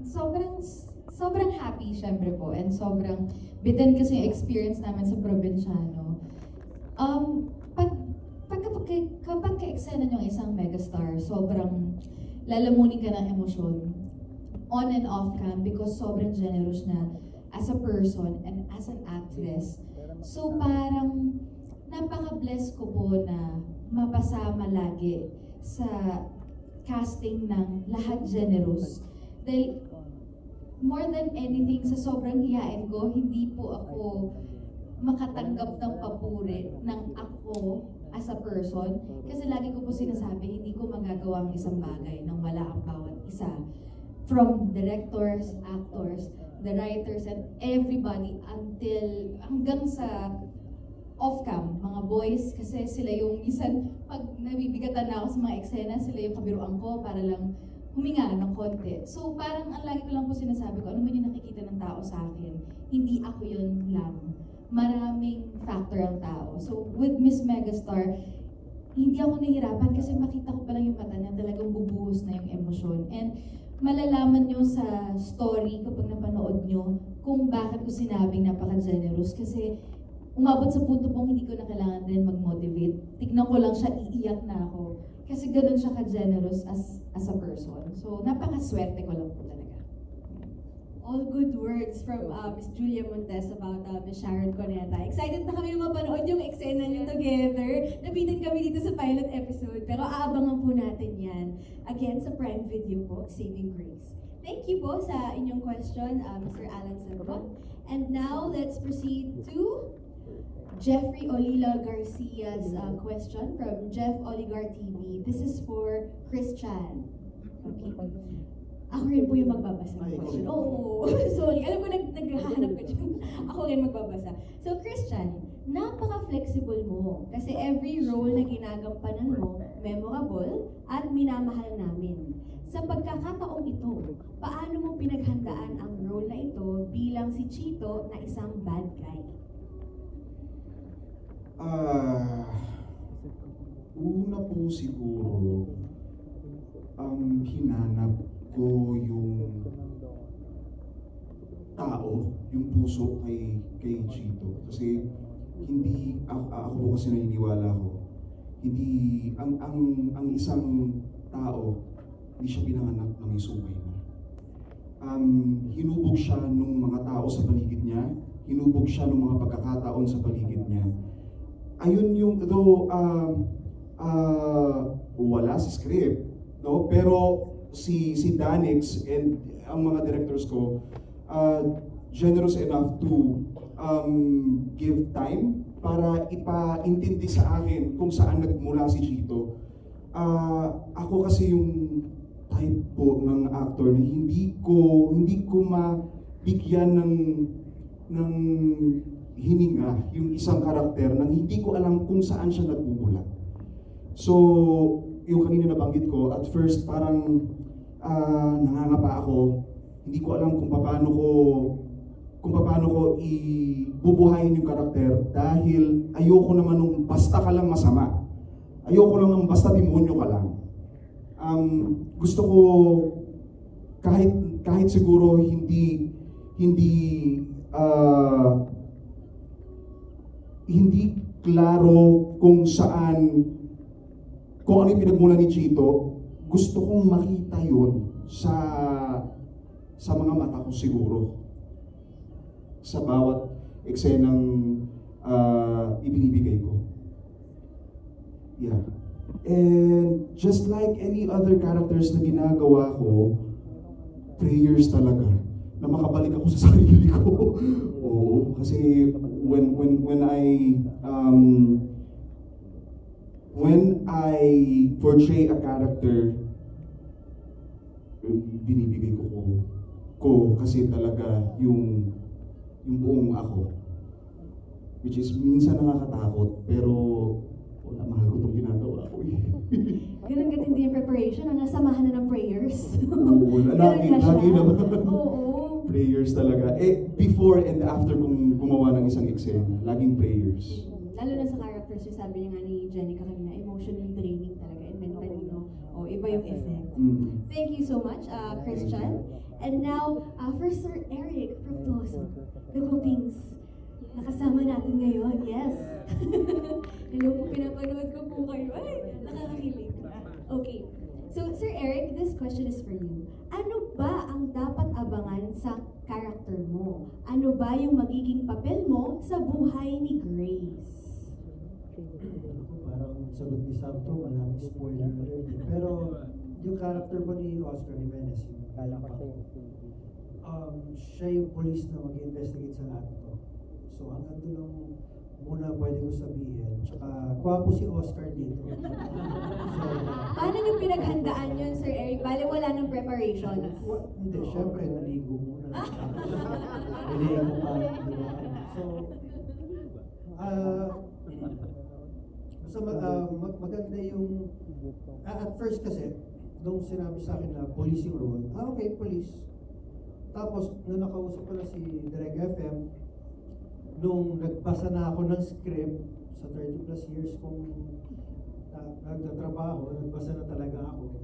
sobrang happy syempre po, and sobrang bitin kasi yung experience namin sa Provinciano. Kapag ka-eksena yung isang megastar, sobrang lalamunin ka ng emosyon on and off cam because sobrang generous na as a person and as an actress. So parang napaka-bless ko po na mapasama lagi sa casting ng lahat generous. Dahil more than anything, sa sobrang hiyain ko, hindi po ako makatanggap ng papuri ng ako as a person. Kasi lagi ko po sinasabi, hindi ko magagawa ang isang bagay nang wala ang bawat isa. From directors, actors, the writers, and everybody hanggang sa off-cam, mga boys, kasi sila yung minsan, pag nabibigatan na ako sa mga eksena, sila yung kabiruan ko para lang huminga ng konti. So parang ang lagi ko lang po sinasabi ko, ano man yung nakikita ng tao sa akin, hindi ako yun lang. Maraming factor ang tao. So with Miss Megastar, hindi ako nahihirapan kasi makita ko pa lang yung mata niya, talagang bubuhos na yung emosyon. And malalaman nyo sa story kapag napanood nyo kung bakit ko sinabing napaka-generous. Kasi umabot sa punto pong hindi ko na kailangan din mag-motivate. Tignan ko lang siya, iiyak na ako. Kasi ganun siya ka-generous as a person. So napaka-swerte ko lang po talaga. All good words from Miss Julia Montes about Miss Sharon Cuneta. Excited na kami mapanood yung eksena niyo together. Nabitin kami dito sa pilot episode, pero aabangan po natin yan. Again, sa Prime Video po, Saving Grace. Thank you po sa inyong question, Mr. Alan Sanbon. And now, let's proceed to Jeffrey Olila Garcia's question from Jeff Oligar TV. This is for Chris Chan. Okay. Ako rin po yung magbabasa ng question. Oh, sorry. Alam ko, naghahanap ka dyan. Ako rin magbabasa. So, Christian, napaka-flexible mo. Kasi every role na ginagampanan mo, memorable at minamahal namin. Sa pagkakataong ito, paano mo pinaghandaan ang role na ito bilang si Chito na isang bad guy? Una po siguro, hinanap ko yung tao, yung puso kay Chito. Kasi hindi, ako po kasi naniniwala ko, hindi, ang isang tao, hindi siya pinanganak na may sungay na. Hinubog siya ng mga tao sa paligid niya, hinubog siya ng mga pagkakataon sa paligid niya. Ayun yung, though, wala sa script, no? Pero si Danix and ang mga directors ko generous enough to give time para ipaintindi sa akin kung saan nagmula si Chito. Ako kasi yung type po ng actor na hindi ko mabigyan ng hininga yung isang karakter nang hindi ko alam kung saan siya nagmumula. So, yung kanina nabanggit ko, at first parang nangangapa ako. Hindi ko alam kung paano ko ibubuhayin yung karakter dahil ayoko naman nung basta ka lang masama. Ayoko lang nung basta demonyo ka lang. Gusto ko kahit siguro hindi klaro kung ano yung pinagmula ni Chito, gusto kong makita yun sa mga mata ko siguro. Sa bawat eksenang ibinibigay ko. Yeah. And just like any other characters na ginagawa ko, prayers talaga na makabalik ako sa sarili ko. Oo, kasi when I portray a character, binibigay ko kasi talaga yung buong ako. Which is minsan nakakatakot, pero wala, mahal ko itong ginagawa ko eh. Ganun katindi yung preparation, nasamahan na ng prayers. Oo, lagi naman. Oo. Prayers talaga. Before and after kung gumawa ng isang eksena, laging prayers. Lalo na sa characters, yung sabi niya nga ni Jenica kanina, emotionally draining talaga and mentally, no? O, iba yung effect. Thank you so much, Christian. And now, for Sir Eric Fructuoso, the Gupings, nakasama natin ngayon, yes. Hello po, pinapanood ko po kayo. Ay, nakakakilig. Okay. So, Sir Eric, this question is for you. Ano ba ang dapat abangan sa character mo? Ano ba yung magiging papel mo sa buhay ni Grace? Parang sagot ni Samto, maraming spoiler alert. Pero yung character mo ni Oscar Jimenez, yung Lalapa, siya yung police na mag-investigate sa lahat ito. So hanggang doon lang muna pwede ko sabihin. Tsaka, kwapo si Oscar dito. So, Paano yung pinaghandaan yun, Sir Eric? Bale, wala ng preparation. Hindi, syempre, naligo muna. Naligo pa, di ba? So, maganda yung, at first kasi, nung sinabi sa akin na police yung role, okay, police. Tapos, nung nakausap ko na si Direk FM, nung nagbasa na ako ng script, sa 30 plus years kong nagtatrabaho, nagbasa na talaga ako.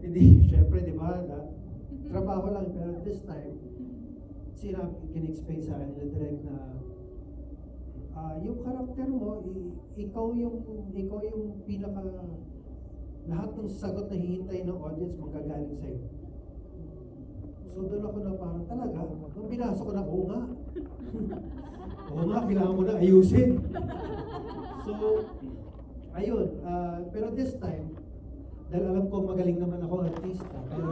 Hindi, syempre, di ba, trabaho lang, pero this time, kin-explain sa akin nila direct na yung karakter mo, ikaw yung pinaka, lahat ng sagot na hihintay ng audience magagaling sa'yo. So doon ako na parang talaga, nung binasa ko na, oo nga. Oo nga, kailangan mo na ayusin. So, ayun, pero this time, dahil alam ko magaling naman ako artista, pero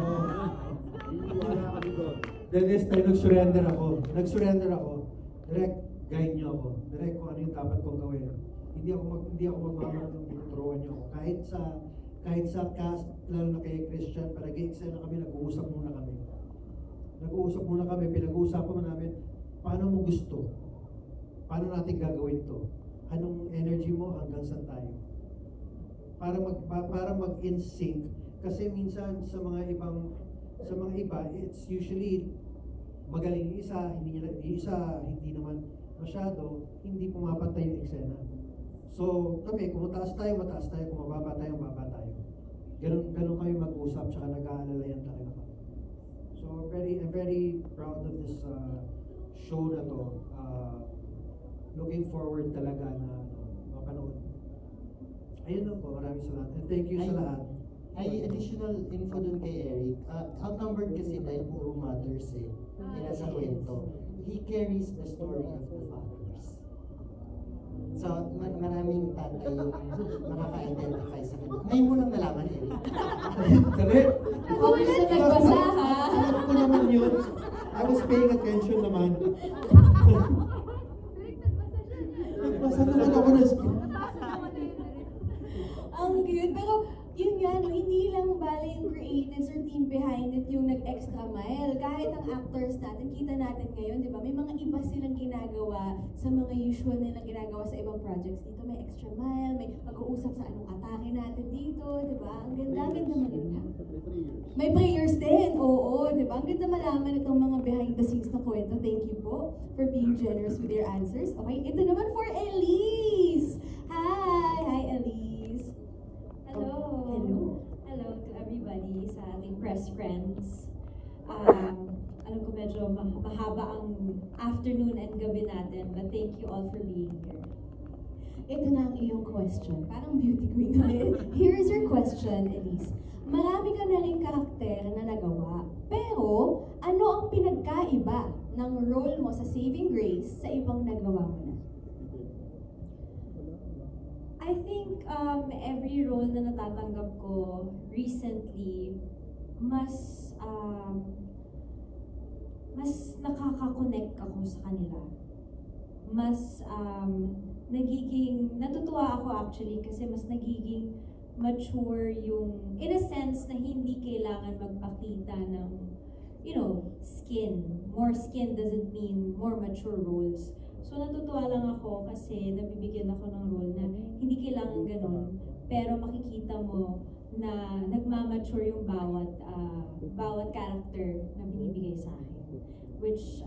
then this time nag-surrender ako. Direct, guide niyo ako. Direct kung ano yung dapat kong gawin. Hindi ako magmamahal ng tinuturuan niyo ako. Kahit sa cast, lalo na kay Christian, para nag-i-excel na kami, nag-uusap muna kami, pinag-uusapan mo namin, paano mo gusto? Paano natin gagawin to? Anong energy mo hanggang saan tayo? Para mag-in sync. Kasi minsan sa mga iba, it's usually magaling hindi naman masyado, hindi pumapantay yung eksena. So kami, kung mataas tayo, kung mababa tayo. Ganun kami mag-usap, tsaka nag-aalalayan talaga kami. So I'm very proud of this show na to. Looking forward talaga na mapanood. Ayun lang po, maraming salamat. And thank you sa lahat. Ay, additional info dun kay Eric. Outnumbered kasi dahil puro mothers nasa kwento. He carries the story of the fathers. So, maraming tatay yung makaka-identify sa kanya. Ngayon mo lang nalaman, Eric. Correct? Ako na nagbasa, ha? Alam ko naman yun. I was paying attention naman. Nagbasa naman ako na script. Ang cute. Pero yun nga, no, hindi lang bale yung creatives or team behind it yung nag-extra mile. Kahit ang actors natin, kita natin ngayon, di ba? May mga iba silang ginagawa sa mga usual nilang ginagawa sa ibang projects. Dito may extra mile, may pag-uusap sa anong atake natin dito, di ba? Ang ganda maganda. May prayers din, oo, di ba? Ang ganda malaman itong mga behind the scenes na kwento. Thank you po for being generous with your answers. Okay, ito naman for Elise! Hi, Elise! Hello to everybody sa ating press friends. Alam ko medyo mahaba ang afternoon and gabi natin, but thank you all for being here. Ito na ang iyong question. Parang beauty queen na rin. Here is your question, Elise. Marami ka na rin karakter na nagawa. Pero, ano ang pinagkaiba ng role mo sa Saving Grace sa ibang nagawa mo na? I think every role na natatanggap ko recently, mas nakaka-connect ako sa kanila. Mas natutuwa ako actually kasi mas nagiging mature yung, in a sense na hindi kailangan magpakita ng, skin. More skin doesn't mean more mature roles. So natutuwa lang ako kasi nabibigyan ako ng role na hindi kailangan ganun, pero makikita mo na nagmamature yung bawat character na binibigay sa akin. Which,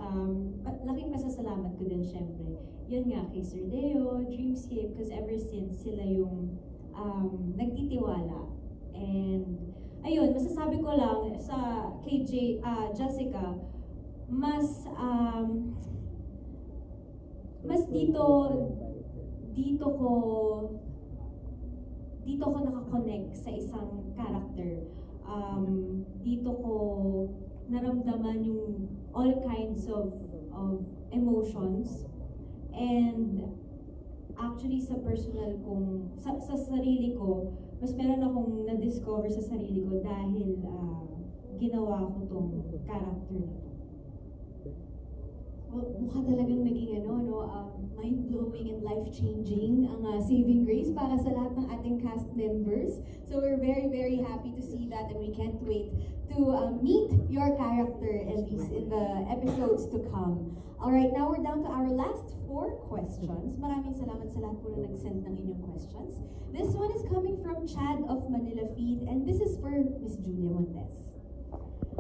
laking pasasalamat ko din syempre. Yun nga kay Sir Deo, Dreamscape, because ever since sila yung nagtitiwala. And ayun, masasabi ko lang sa kay Jessica, mas dito ko nakakonect sa isang character. Dito ko naramdaman yung all kinds of emotions, and actually sa personal kong sa sarili ko, mas meron akong na-discover sa sarili ko dahil ginawa ko tong character na to. Well, mukha talagang naging mind-blowing and life-changing ang Saving Grace para sa lahat ng ating cast members. So we're very, very happy to see that, and we can't wait to meet your character, Elise, in the episodes to come. Alright, now we're down to our last 4 questions. Maraming salamat sa lahat po na nag-send ng inyong questions. This one is coming from Chad of Manila Feed, and this is for Miss Julia